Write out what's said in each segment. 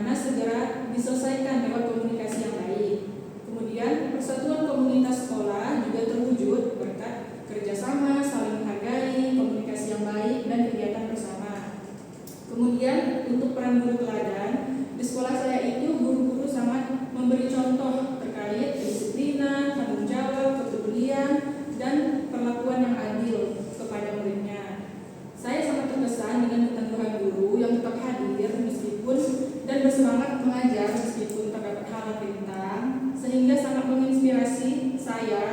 mana segera diselesaikan lewat komunikasi yang baik. Kemudian persatuan komunitas sekolah juga terwujud berkat kerjasama, saling menghargai, komunikasi yang baik, dan kegiatan bersama. Kemudian untuk peran guru teladan, di sekolah saya itu guru-guru sangat memberi contoh terkait kedisiplinan, tanggung jawab, kepedulian, dan perlakuan yang adil kepada muridnya. Saya sangat terkesan dengan keteguhan guru yang tetap hadir meskipun dan bersemangat mengajar meskipun terdapat hal rintang, sehingga sangat menginspirasi saya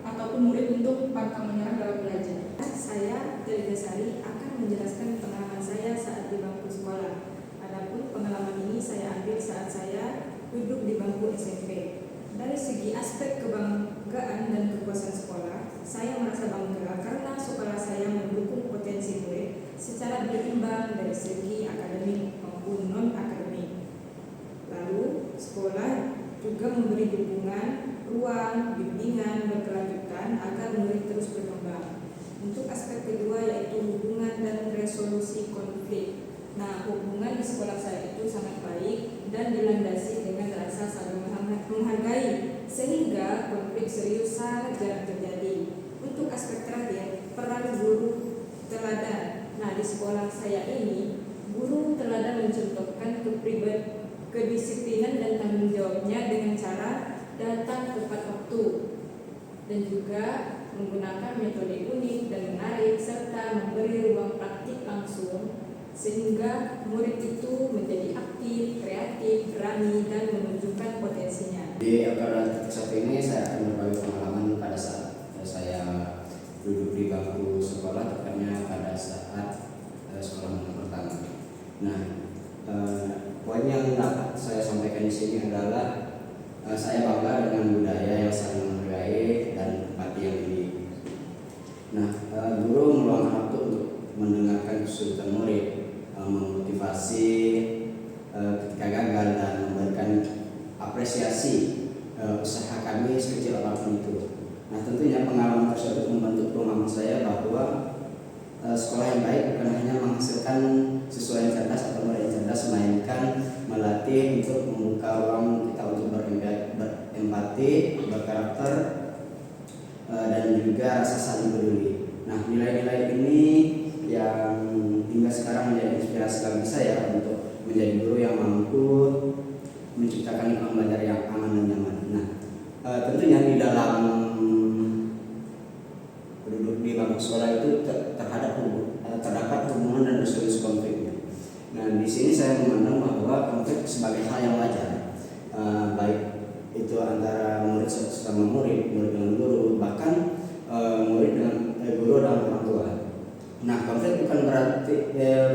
ataupun murid untuk pantang menyerah dalam belajar. Saya Delia Sari akan menjelaskan pengalaman saya saat di bangku sekolah. Adapun pengalaman ini saya ambil saat saya duduk di bangku SMP. Dari segi aspek kebanggaan dan kepuasan sekolah, saya merasa bangga karena sekolah saya mendukung potensi murid secara berimbang dari segi akademik maupun non-akademik. Lalu, sekolah juga memberi dukungan, ruang, bimbingan berkelanjutan agar murid terus berkembang. Untuk aspek kedua yaitu hubungan dan resolusi konflik. Nah, hubungan di sekolah saya itu sangat baik dan dilandasi dengan rasa saling menghargai, sehingga konflik serius sangat jarang terjadi. Untuk aspek terakhir, peran guru teladan. Nah, di sekolah saya ini, guru teladan mencontohkan kedisiplinan dan tanggung jawabnya dengan cara datang tepat waktu dan juga menggunakan metode unik dan menarik serta memberi ruang praktik langsung sehingga murid itu menjadi aktif, kreatif, berani, dan menunjukkan potensinya. Di episode satu ini saya akan berbagi pengalaman pada saat saya duduk di bangku sekolah, tepatnya pada saat sekolah menengah pertama. Nah, poin yang dapat saya sampaikan di sini adalah saya bangga dengan budaya yang saling menghargai dan empati yang tinggi. Nah, guru meluangkan waktu untuk mendengarkan kesulitan murid, memotivasi ketika gagal, dan memberikan apresiasi usaha kami sekecil apapun itu. Nah, tentunya pengalaman tersebut membentuk pemahaman saya bahwa sekolah yang baik bukan hanya menghasilkan siswa yang cerdas atau murid yang cerdas, melainkan melatih untuk membuka ruang kita untuk berempati, berkarakter, dan juga rasa saling peduli. Nah, nilai-nilai ini yang hingga sekarang menjadi inspirasi bagi saya untuk menjadi guru yang mampu menciptakan lingkungan belajar yang aman dan nyaman. Nah, tentunya di dalam duduk di bangku sekolah itu terdapat hubungan dan resolusi konfliknya. Nah, di sini saya memandang bahwa konflik sebagai hal yang wajar, baik itu antara murid sama murid, murid dengan guru, bahkan murid dengan guru dan orang tua. Nah, konflik bukan berarti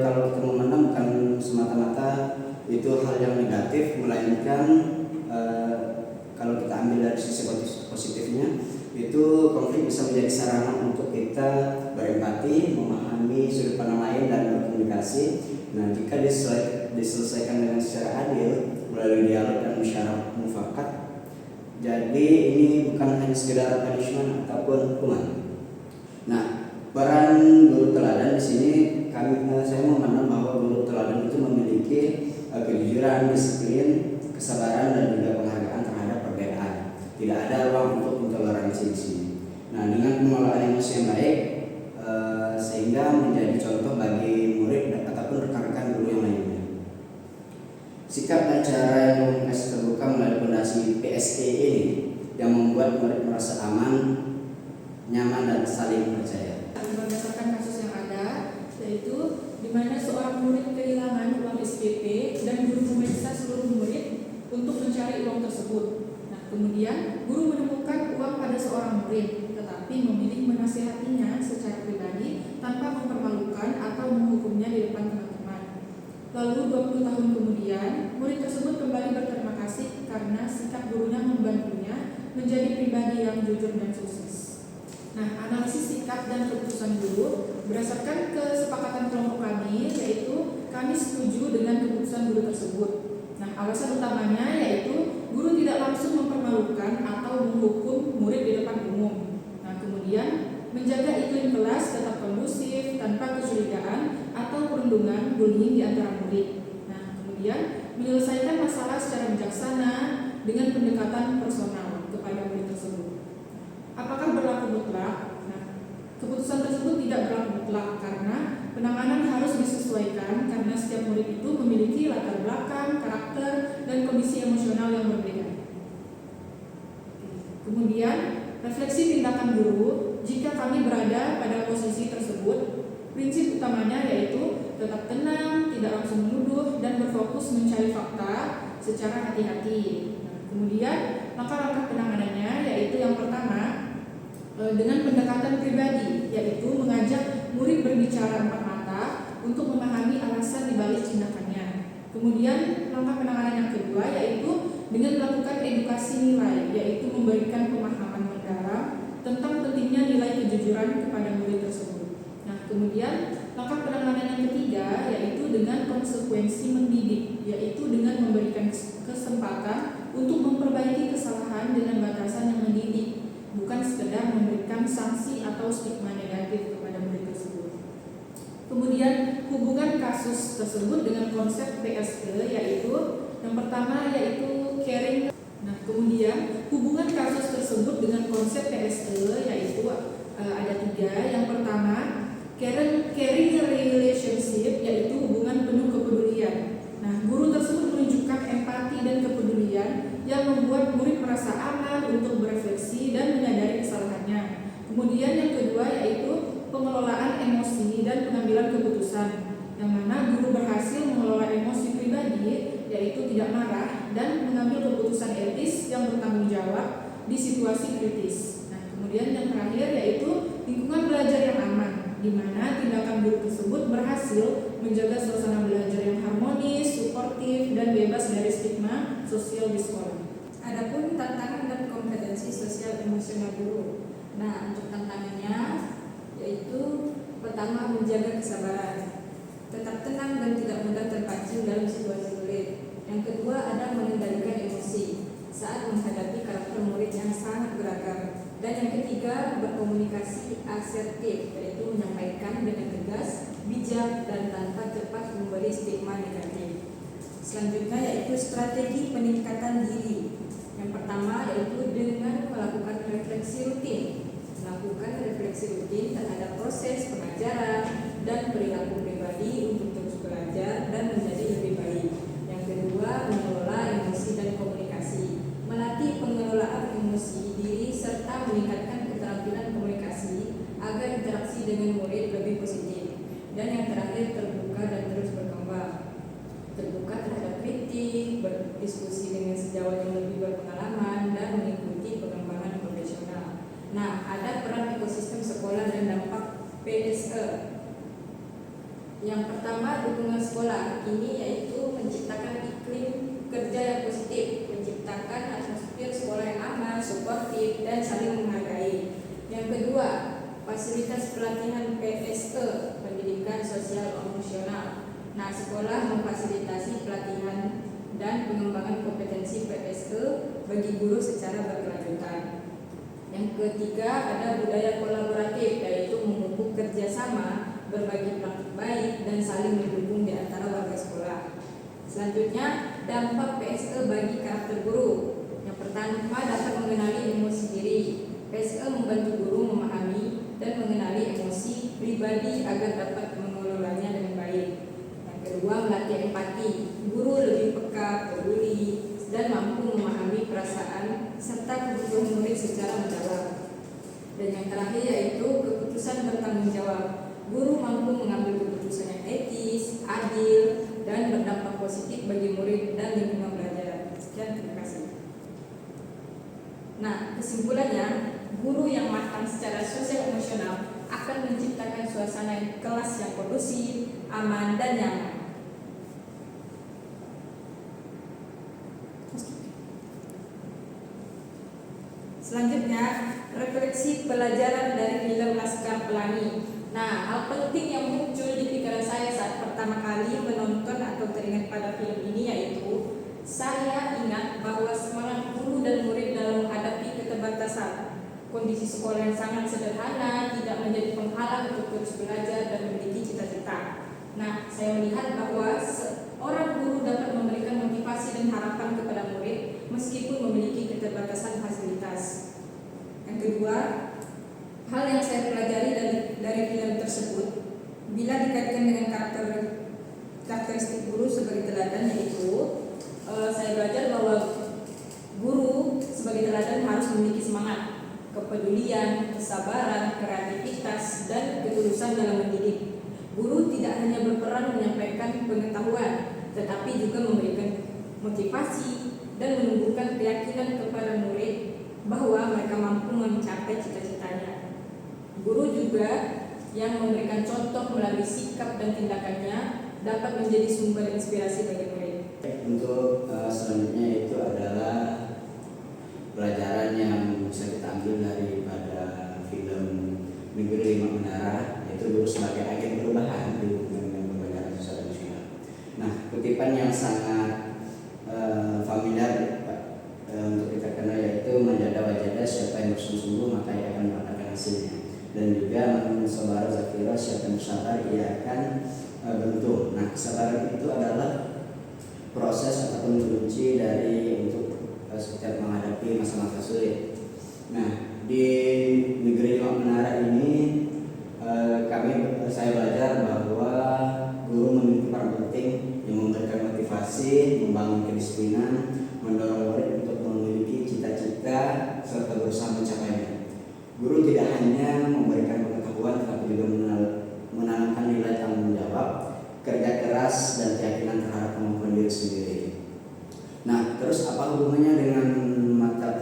kalau kita memandang bukan semata-mata itu hal yang negatif, melainkan kalau kita ambil dari sisi positifnya, itu konflik bisa menjadi sarana untuk kita berempati, memahami sudut pandang lain, dan berkomunikasi. Nah, jika diselesaikan dengan secara adil melalui dialog dan musyawarah mufakat, jadi ini bukan hanya sekedar punishment ataupun hukuman. Nah, peran guru teladan di sini saya memandang bahwa guru teladan itu memiliki kejujuran, disiplin, kesabaran, dan juga penghargaan terhadap perbedaan. Tidak ada ruang untuk intoleransi di sini. Nah, dengan pengelolaan emosi yang baik, sehingga menjadi contoh bagi murid ataupun rekan-rekan guru yang lainnya. Sikap dan cara yang komunikasi terbuka melalui fondasi PSE ini yang membuat murid merasa aman, nyaman, dan saling percaya. Berdasarkan kasus yang ada, yaitu di mana seorang murid kehilangan uang SPP dan guru memeriksa seluruh murid untuk mencari uang tersebut. Nah, kemudian guru menemukan uang pada seorang murid, tetapi memilih menasihatinya secara pribadi tanpa mempermalukan atau menghukumnya di depan teman-teman. Lalu 20 tahun kemudian, murid tersebut kembali berterima kasih karena sikap gurunya membantunya menjadi pribadi yang jujur dan sukses. Nah, analisis sikap dan keputusan guru berdasarkan kesepakatan kelompok kami, yaitu kami setuju dengan keputusan guru tersebut. Nah, alasan utamanya yaitu guru tidak langsung mempermalukan atau menghukum murid di depan umum. Nah, kemudian menjaga iklim kelas tetap kondusif tanpa kecurigaan atau perundungan bullying di antara murid. Nah, kemudian kemudian menyelesaikan masalah secara bijaksana dengan pendekatan personal kepada murid tersebut. Apakah berlaku mutlak? Nah, keputusan tersebut tidak berlaku mutlak karena penanganan harus disesuaikan karena setiap murid itu memiliki latar belakang, karakter, dan kondisi emosional yang berbeda. Kemudian, refleksi tindakan guru jika kami berada pada posisi tersebut. Prinsip utamanya yaitu tetap tenang, tidak langsung menuduh, dan berfokus mencari fakta secara hati-hati. Nah, kemudian langkah-langkah penanganannya yaitu yang pertama dengan pendekatan pribadi, yaitu mengajak murid berbicara empat mata untuk memahami alasan dibalik tindakannya. Kemudian langkah penanganan yang kedua yaitu dengan melakukan edukasi nilai, yaitu memberikan pemahaman mendalam tentang pentingnya nilai kejujuran kepada murid tersebut. Nah, kemudian langkah penanganan yang ketiga yaitu dengan konsekuensi mendidik, yaitu dengan memberikan kesempatan untuk memperbaiki kesalahan dengan batasan yang mendidik, bukan sekedar memberikan sanksi atau stigma negatif kepada murid tersebut. Kemudian hubungan kasus tersebut dengan konsep PSE yaitu yang pertama yaitu caring. Nah, kemudian hubungan kasus tersebut dengan konsep PSE yaitu ada tiga. Yang pertama caring relationship, yaitu hubungan penuh kepedulian. Nah, guru tersebut menunjukkan empati dan kepedulian yang membuat murid merasa aman untuk berefleksi dan menyadari kesalahannya. Kemudian yang kedua yaitu pengelolaan emosi dan pengambilan keputusan, yang mana guru berhasil mengelola emosi pribadi, yaitu tidak marah dan mengambil keputusan etis yang bertanggung jawab di situasi kritis. Nah, kemudian yang terakhir yaitu lingkungan belajar yang aman, di mana tindakan guru tersebut berhasil menjaga suasana belajar yang harmonis, suportif, dan bebas dari stigma sosial di sekolah. Adapun tantangan dan kompetensi sosial emosional guru. Nah, untuk tantangannya yaitu pertama menjaga kesabaran, tetap tenang dan tidak mudah terpancing dalam situasi sulit. Yang kedua ada mengendalikan emosi saat menghadapi karakter murid yang sangat beragam. Dan yang ketiga, berkomunikasi asertif, yaitu menyampaikan dengan tegas, bijak, dan tanpa cepat memberi stigma negatif. Selanjutnya yaitu strategi peningkatan diri. Yang pertama yaitu dengan melakukan refleksi rutin. Melakukan refleksi rutin terhadap proses pengajaran dan perilaku pribadi untuk terus belajar dan menjadi lebih baik. Yang kedua, mengelola emosi dan komunikasi. Melatih pengelolaan emosi diri serta meningkatkan keterampilan komunikasi agar interaksi dengan murid lebih positif. Dan yang terakhir, terbuka dan terus berkembang. Terbuka terhadap kritik, berdiskusi dengan sejawat yang lebih berpengalaman, dan mengikuti pengembangan profesional. Nah, ada peran ekosistem sekolah dan dampak PSE. Yang pertama, dukungan sekolah. Ini yaitu menciptakan iklim kerja yang positif, menciptakan atmosfer sekolah yang aman, suportif, dan saling menghargai. Yang kedua, fasilitas pelatihan PSE, pendidikan sosial emosional. Nah, sekolah memfasilitasi pelatihan dan pengembangan kompetensi PSE bagi guru secara berkelanjutan. Yang ketiga, ada budaya kolaboratif, yaitu memupuk kerjasama, berbagi praktik baik, dan saling mendukung di antara warga sekolah. Selanjutnya, dampak PSE bagi karakter guru. Yang pertama, dapat mengenali emosi diri. PSE membantu guru memahami dan mengenali emosi pribadi agar dapat mengelolanya dengan baik. Yang kedua, melatih empati. Guru lebih peka, peduli, dan mampu memahami perasaan serta kebutuhan murid secara mendalam. Dan yang terakhir yaitu keputusan bertanggung jawab. Guru mampu mengambil keputusan yang etis, adil, dan berdampak positif bagi murid dan lingkungan belajar. Sekian, terima kasih. Nah, kesimpulannya, guru yang matang secara sosial emosional akan menciptakan suasana kelas yang kondusif, aman, dan nyaman. Selanjutnya, refleksi pelajaran dari film Laskar Pelangi. Nah, hal penting yang muncul di pikiran saya saat pertama kali menonton atau teringat pada film ini yaitu saya ingat bahwa semangat guru dan murid dalam menghadapi keterbatasan. Kondisi sekolah yang sangat sederhana tidak menjadi penghalang untuk terus belajar dan memiliki cita-cita. Nah, saya melihat bahwa seorang guru dapat memberikan harapan kepada murid meskipun memiliki keterbatasan fasilitas. Yang kedua, hal yang saya pelajari dari film tersebut, bila dikaitkan dengan karakteristik guru sebagai teladan, yaitu saya belajar bahwa guru sebagai teladan harus memiliki semangat, kepedulian, kesabaran, kreativitas, dan ketulusan dalam mendidik. Guru tidak hanya berperan menyampaikan pengetahuan, tetapi juga memberikan motivasi dan menumbuhkan keyakinan kepada murid bahwa mereka mampu mencapai cita-citanya. Guru juga yang memberikan contoh melalui sikap dan tindakannya dapat menjadi sumber inspirasi bagi murid. Untuk selanjutnya itu adalah pelajaran yang bisa kita ambil daripada film Negeri Lima Menara, yaitu guru sebagai agen perubahan di hubungan dengan pembelajaran sosial emosional. Nah, kutipan yang sangat familiar untuk kita kenal yaitu menjadi wajada siapa yang bersungguh-sungguh maka ia akan mendapatkan hasilnya, dan juga sabar zakira siapa yang bersabar ia akan beruntung. Nah, kesabaran itu adalah proses ataupun kunci dari untuk setiap menghadapi masa-masa sulit. Nah, di Negeri Lima Menara ini saya belajar bahwa guru memiliki peran penting yang memberikan motivasi, membangun kedisiplinan, mendorong murid untuk memiliki cita-cita serta berusaha mencapainya. Guru tidak hanya memberikan pengetahuan tetapi juga menanamkan nilai tanggung jawab, kerja keras, dan keyakinan terhadap kemampuan diri sendiri. Nah, terus apa hubungannya dengan mata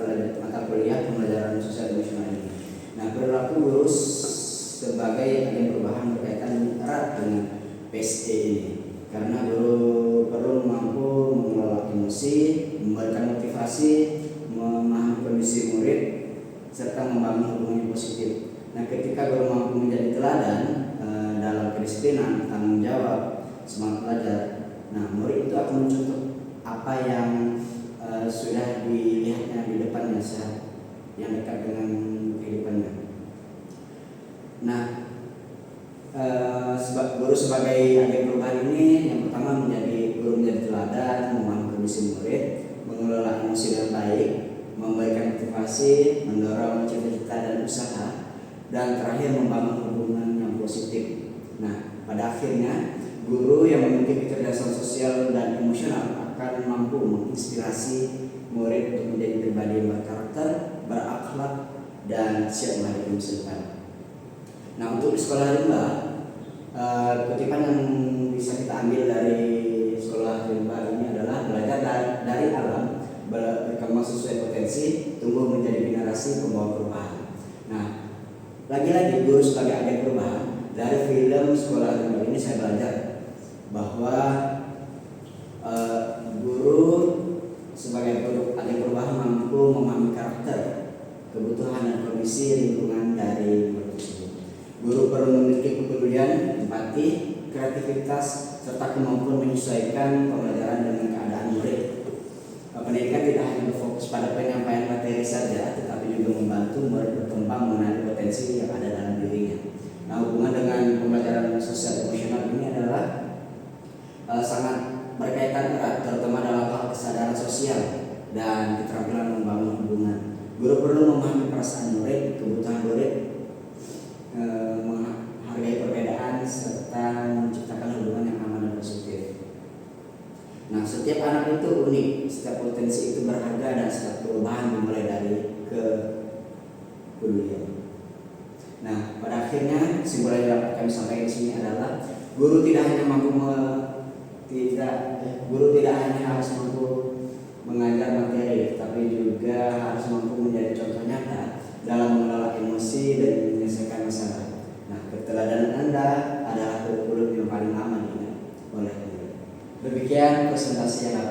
kuliah pembelajaran sosial emosional ini? Nah, perilaku guru sebagai agen perubahan berkaitan erat dengan PSE ini, karena guru perlu mampu mengelola emosi, memberikan motivasi, memahami kondisi murid, serta membangun hubungan yang positif. Nah, ketika guru mampu menjadi teladan dalam kedisiplinan, tanggung jawab, semangat belajar, nah murid itu akan mencontoh apa yang sudah dilihatnya di depannya, yang dekat dengan kehidupannya. Nah, guru sebagai agen perubahan ini yang pertama guru menjadi teladan, memahami kondisi murid, mengelola emosi dengan baik, memberikan motivasi, mendorong cita-cita dan usaha, dan terakhir membangun hubungan yang positif. Nah, pada akhirnya guru yang memiliki kecerdasan sosial dan emosional akan mampu menginspirasi murid untuk menjadi pribadi yang berkarakter, berakhlak, dan siap menghadapi masa depan. Nah, untuk di sekolah rimba, kutipan yang bisa kita ambil dari sekolah rimba ini adalah belajar dari alam, berkembang sesuai potensi, tumbuh menjadi generasi pembawa perubahan. Nah, lagi-lagi guru sebagai agen perubahan, dari film sekolah rimba ini saya belajar bahwa guru sebagai agen perubahan mampu memahami karakter, kebutuhan, dan kondisi lingkungan dari murid tersebut. Guru perlu memiliki kepedulian, empati, kreativitas, serta kemampuan menyesuaikan pembelajaran dengan keadaan murid. Pendidikan tidak hanya berfokus pada penyampaian materi saja, tetapi juga membantu murid berkembang mengenali potensi yang ada dalam dirinya. Nah, hubungan dengan pembelajaran sosial emosional ini adalah sangat berkaitan erat, terutama dalam hal kesadaran sosial dan keterampilan membangun hubungan. Guru perlu memahami perasaan murid, kebutuhan murid, menghargai perbedaan, serta menciptakan hubungan yang aman dan positif. Nah, setiap anak itu unik, setiap potensi itu berharga, dan setiap perubahan dimulai dari kepedulian. Nah, pada akhirnya kesimpulan yang dapat kami sampaikan di sini adalah guru tidak hanya harus mampu mengajar materi, tapi juga harus mampu menjadi contoh nyata dalam mengelola emosi dan menyelesaikan masalah. Nah, keteladanan Anda adalah kurikulum yang paling aman oleh murid. Demikian presentasi yang dapat